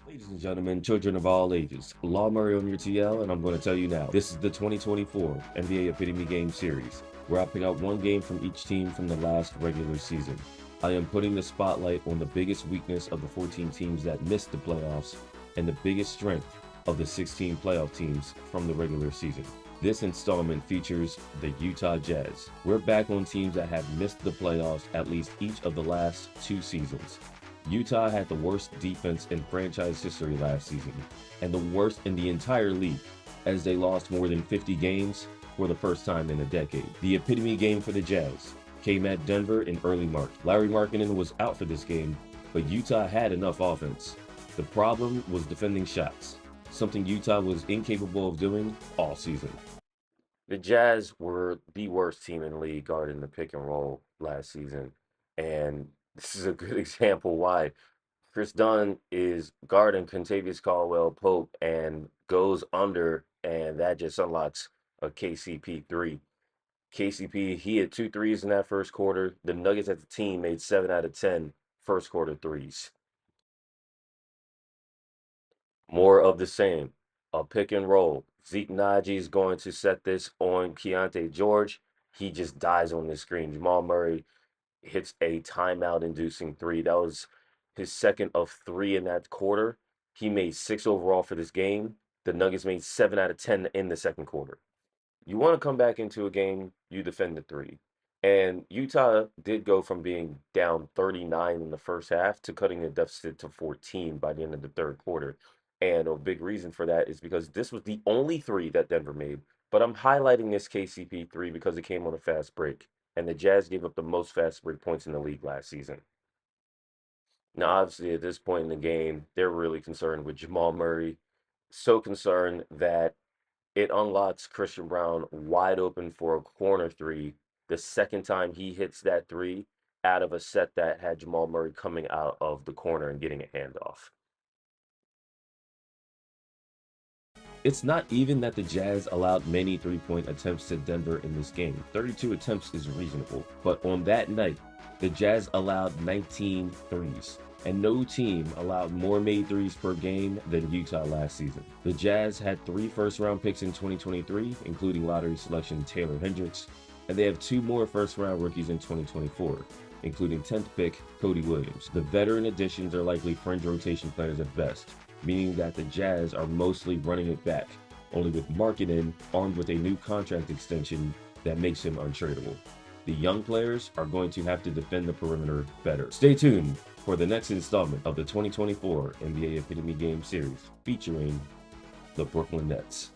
Ladies and gentlemen, children of all ages, Law Murray on your TL, and I'm going to tell you now, this is the 2024 NBA Epitome Game Series. We're picking out one game from each team from the last regular season. I am putting the spotlight on the biggest weakness of the 14 teams that missed the playoffs and the biggest strength of the 16 playoff teams from the regular season. This installment features the Utah Jazz. We're back on teams that have missed the playoffs at least each of the last 2 seasons. Utah had the worst defense in franchise history last season, and the worst in the entire league, as they lost more than 50 games for the first time in a decade. The epitome game for the Jazz came at Denver in early March. Larry Markkinen was out for this game, but Utah had enough offense. The problem was defending shots, something Utah was incapable of doing all season. The Jazz were the worst team in the league guarding the pick and roll last season, and this is a good example why. Chris Dunn is guarding Contavious Caldwell Pope and goes under, and that just unlocks a KCP three. KCP, he had 2 threes in that first quarter. The Nuggets as a team made 7 out of 10 first quarter threes. More of the same. A pick and roll. Zeke Naji is going to set this on Keontae George. He just dies on the screen. Jamal Murray hits a timeout inducing three. That was his second of 3 in that quarter. He made 6 overall for this game. The Nuggets made 7 out of 10 in the second quarter. You want to come back into a game, you defend the three. And Utah did go from being down 39 in the first half to cutting the deficit to 14 by the end of the third quarter. And a big reason for that is because this was the only three that Denver made. But I'm highlighting this KCP three because it came on a fast break. And the Jazz gave up the most fast break points in the league last season. Now, obviously, at this point in the game, they're really concerned with Jamal Murray. So concerned that it unlocks Christian Brown wide open for a corner three the second time he hits that three out of a set that had Jamal Murray coming out of the corner and getting a handoff. It's not even that the Jazz allowed many three-point attempts to Denver in this game. 32 attempts is reasonable, but on that night, the Jazz allowed 19 threes, and no team allowed more made threes per game than Utah last season. The Jazz had 3 first-round picks in 2023, including lottery selection Taylor Hendricks, and they have 2 more first-round rookies in 2024, including 10th pick Cody Williams. The veteran additions are likely fringe rotation players at best, meaning that the Jazz are mostly running it back, only with Markkinen armed with a new contract extension that makes him untradeable. The young players are going to have to defend the perimeter better. Stay tuned for the next installment of the 2024 NBA Epitome Game Series featuring the Brooklyn Nets.